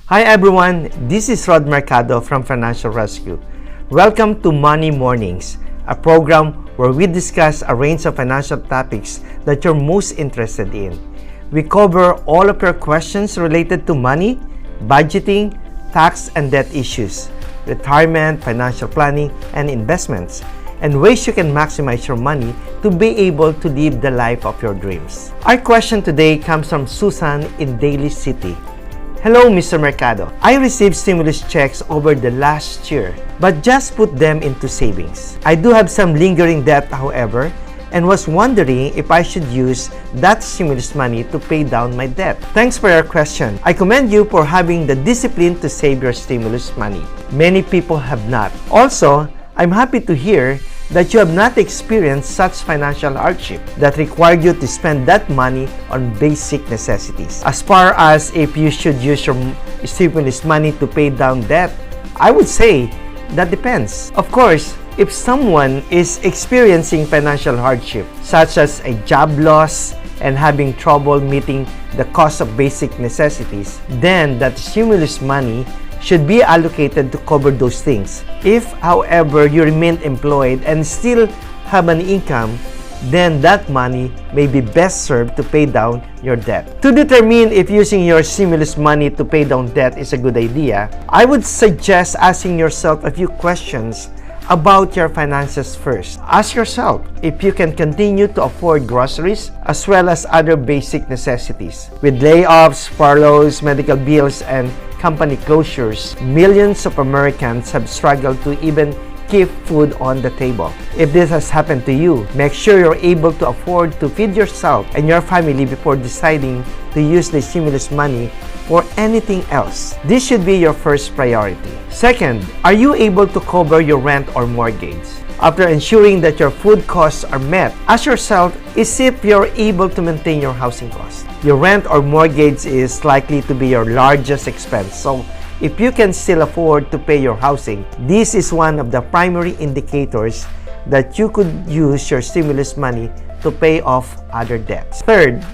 Hi everyone, this is Rod Mercado from Financial Rescue. Welcome to Money Mornings, a program where we discuss a range of financial topics that you're most interested in. We cover all of your questions related to money, budgeting, tax and debt issues, retirement, financial planning, and investments, and ways you can maximize your money to be able to live the life of your dreams. Our question today comes from Susan in Daly City. Hello, Mr. Mercado. I received stimulus checks over the last year, but just put them into savings. I do have some lingering debt, however, and was wondering if I should use that stimulus money to pay down my debt. Thanks for your question. I commend you for having the discipline to save your stimulus money. Many people have not. Also, I'm happy to hear that you have not experienced such financial hardship that required you to spend that money on basic necessities. As far as if you should use your stimulus money to pay down debt, I would say that depends. Of course, if someone is experiencing financial hardship, such as a job loss and having trouble meeting the cost of basic necessities, then that stimulus money should be allocated to cover those things. If, however, you remain employed and still have an income, then that money may be best served to pay down your debt. To determine if using your stimulus money to pay down debt is a good idea, I would suggest asking yourself a few questions about your finances first. Ask yourself if you can continue to afford groceries as well as other basic necessities. With layoffs, furloughs, medical bills, and company closures, millions of Americans have struggled to even keep food on the table. If this has happened to you, make sure you're able to afford to feed yourself and your family before deciding to use the stimulus money for anything else. This should be your first priority. Second, are you able to cover your rent or mortgage? After ensuring that your food costs are met, ask yourself if you're able to maintain your housing costs. Your rent or mortgage is likely to be your largest expense, so if you can still afford to pay your housing, this is one of the primary indicators that you could use your stimulus money to pay off other debts. Third,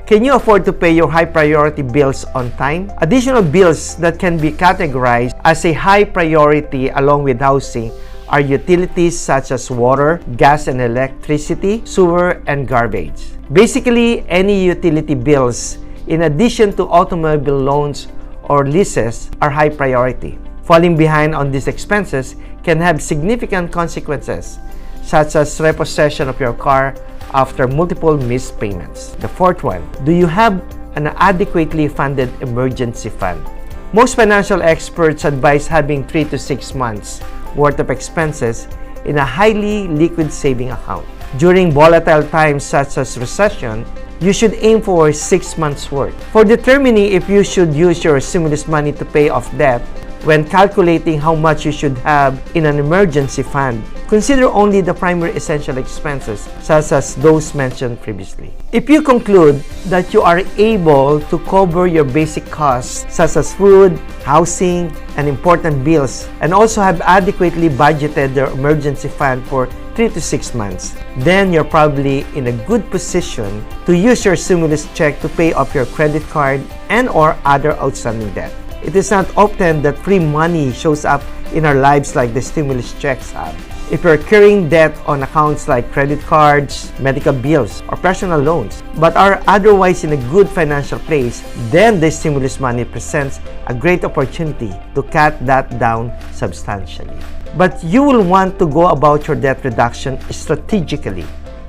can you afford to pay your high priority bills on time? Additional bills that can be categorized as a high priority along with housing are utilities such as water, gas and electricity, sewer, and garbage. Basically, any utility bills, in addition to automobile loans or leases, are high priority. Falling behind on these expenses can have significant consequences, such as repossession of your car after multiple missed payments. The fourth one, do you have an adequately funded emergency fund? Most financial experts advise having 3 to 6 months worth of expenses in a highly liquid saving account. During volatile times such as recession, you should aim for 6 months worth. For determining if you should use your stimulus money to pay off debt, when calculating how much you should have in an emergency fund, consider only the primary essential expenses, such as those mentioned previously. If you conclude that you are able to cover your basic costs, such as food, housing, and important bills, and also have adequately budgeted your emergency fund for 3 to 6 months, then you're probably in a good position to use your stimulus check to pay off your credit card and or other outstanding debt. It is not often that free money shows up in our lives like the stimulus checks have. If you're carrying debt on accounts like credit cards, medical bills, or personal loans, but are otherwise in a good financial place, then the stimulus money presents a great opportunity to cut that down substantially. But you will want to go about your debt reduction strategically.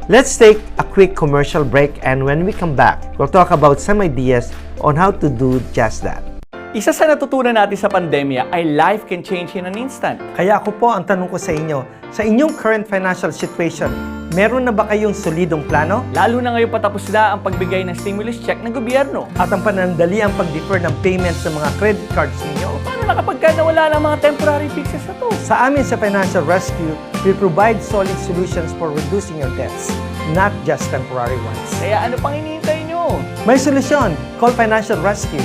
Let's take a quick commercial break, and when we come back, we'll talk about some ideas on how to do just that. Isa sa natutunan natin sa pandemya ay life can change in an instant. Kaya ako po ang tanong ko sa inyo, sa inyong current financial situation, meron na ba kayong solidong plano? Lalo na ngayon patapos na ang pagbigay ng stimulus check ng gobyerno. At ang panandali ang pag-defer ng payments ng mga credit cards ninyo? Paano na kapag nawala ng mga temporary fixes na to? Sa amin sa Financial Rescue, we provide solid solutions for reducing your debts, not just temporary ones. Kaya ano pang hinihintay nyo? May solusyon! Call Financial Rescue.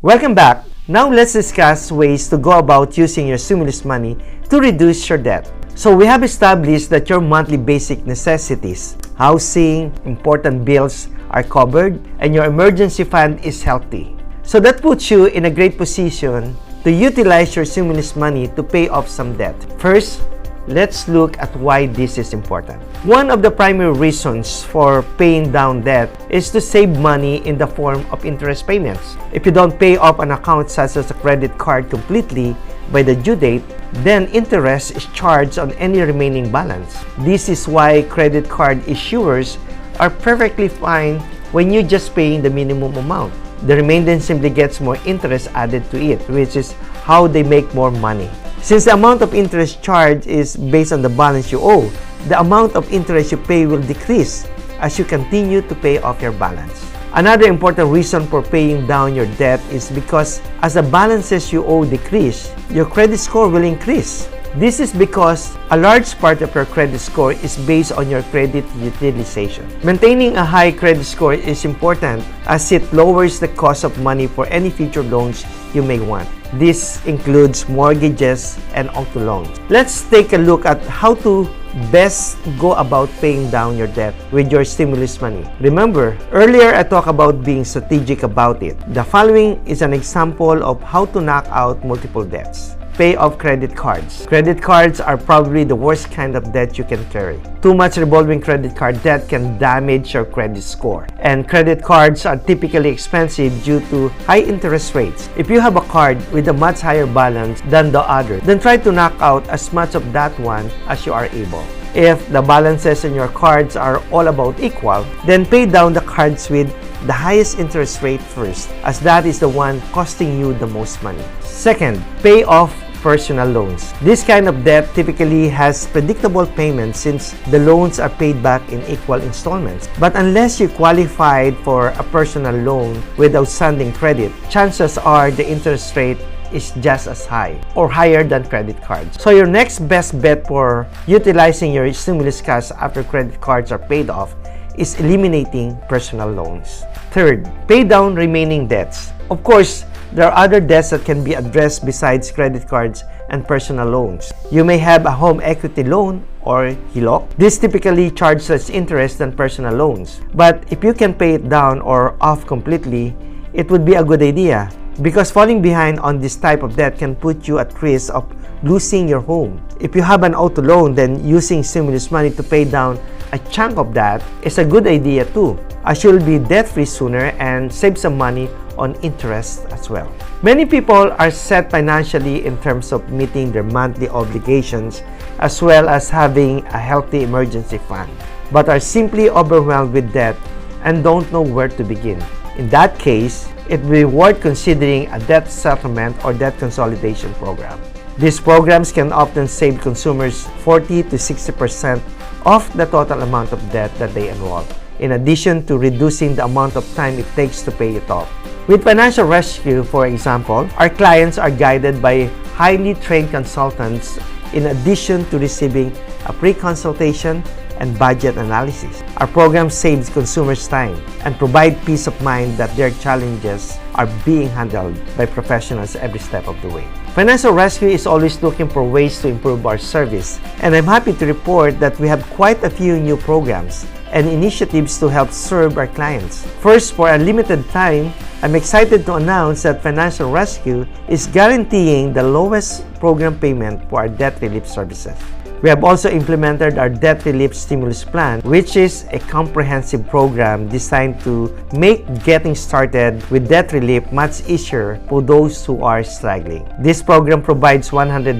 Welcome back. Now let's discuss ways to go about using your stimulus money to reduce your debt. So we have established that your monthly basic necessities, housing, important bills are covered, and your emergency fund is healthy. So that puts you in a great position to utilize your stimulus money to pay off some debt. First, let's look at why this is important. One of the primary reasons for paying down debt is to save money in the form of interest payments. If you don't pay off an account such as a credit card completely by the due date, then interest is charged on any remaining balance. This is why credit card issuers are perfectly fine when you're just paying the minimum amount. The remainder simply gets more interest added to it, which is how they make more money. Since the amount of interest charged is based on the balance you owe, the amount of interest you pay will decrease as you continue to pay off your balance. Another important reason for paying down your debt is because as the balances you owe decrease, your credit score will increase. This is because a large part of your credit score is based on your credit utilization. Maintaining a high credit score is important as it lowers the cost of money for any future loans you may want. This includes mortgages and auto loans. Let's take a look at how to best go about paying down your debt with your stimulus money. Remember, earlier I talked about being strategic about it. The following is an example of how to knock out multiple debts. Pay off credit cards. Credit cards are probably the worst kind of debt you can carry. Too much revolving credit card debt can damage your credit score. And credit cards are typically expensive due to high interest rates. If you have a card with a much higher balance than the other, then try to knock out as much of that one as you are able. If the balances in your cards are all about equal, then pay down the cards with the highest interest rate first, as that is the one costing you the most money. Second, pay off personal loans. This kind of debt typically has predictable payments since the loans are paid back in equal installments. But unless you qualified for a personal loan with outstanding credit, chances are the interest rate is just as high or higher than credit cards. So your next best bet for utilizing your stimulus cash after credit cards are paid off is eliminating personal loans. Third, pay down remaining debts. Of course, there are other debts that can be addressed besides credit cards and personal loans. You may have a home equity loan or HELOC. This typically charges less interest than personal loans. But if you can pay it down or off completely, it would be a good idea, because falling behind on this type of debt can put you at risk of losing your home. If you have an auto loan, then using stimulus money to pay down a chunk of that is a good idea too, as you'll be debt-free sooner and save some money on interest as well. Many people are set financially in terms of meeting their monthly obligations as well as having a healthy emergency fund, but are simply overwhelmed with debt and don't know where to begin. In that case, it will be worth considering a debt settlement or debt consolidation program. These programs can often save consumers 40 to 60% of the total amount of debt that they enroll, in addition to reducing the amount of time it takes to pay it off. With Financial Rescue, for example, our clients are guided by highly trained consultants in addition to receiving a pre-consultation and budget analysis. Our program saves consumers time and provide peace of mind that their challenges are being handled by professionals every step of the way. Financial Rescue is always looking for ways to improve our service, and I'm happy to report that we have quite a few new programs and initiatives to help serve our clients. First, for a limited time, I'm excited to announce that Financial Rescue is guaranteeing the lowest program payment for our debt relief services. We have also implemented our Debt Relief Stimulus Plan, which is a comprehensive program designed to make getting started with debt relief much easier for those who are struggling. This program provides $100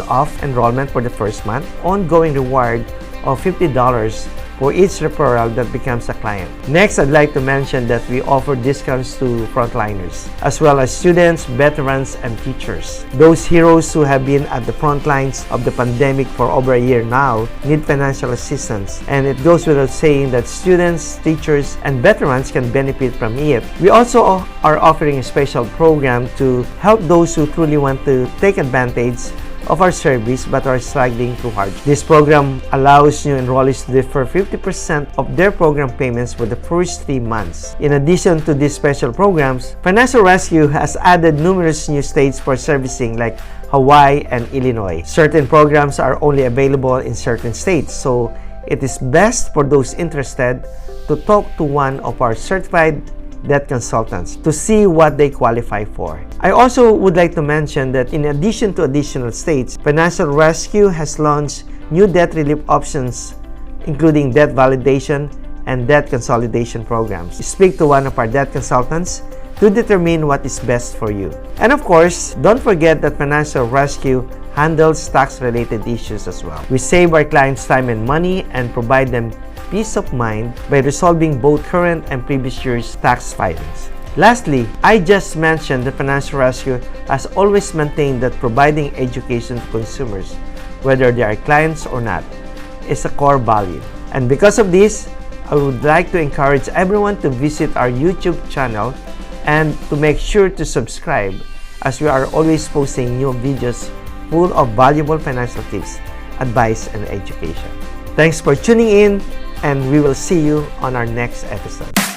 off enrollment for the first month, ongoing reward of $50 for each referral that becomes a client. Next, I'd like to mention that we offer discounts to frontliners, as well as students, veterans, and teachers. Those heroes who have been at the front lines of the pandemic for over a year now need financial assistance, and it goes without saying that students, teachers, and veterans can benefit from it. We also are offering a special program to help those who truly want to take advantage of our service but are struggling too hard. This program allows new enrollees to defer 50% of their program payments for the first 3 months. In addition to these special programs, Financial Rescue has added numerous new states for servicing like Hawaii and Illinois. Certain programs are only available in certain states, so it is best for those interested to talk to one of our certified debt consultants to see what they qualify for. I also would like to mention that in addition to additional states, Financial Rescue has launched new debt relief options, including debt validation and debt consolidation programs. Speak to one of our debt consultants to determine what is best for you. And of course, don't forget that Financial Rescue handles tax-related issues as well. We save our clients time and money and provide them peace of mind by resolving both current and previous year's tax filings. Lastly, I just mentioned that Financial Rescue has always maintained that providing education to consumers, whether they are clients or not, is a core value. And because of this, I would like to encourage everyone to visit our YouTube channel and to make sure to subscribe, as we are always posting new videos full of valuable financial tips, advice, and education. Thanks for tuning in, and we will see you on our next episode.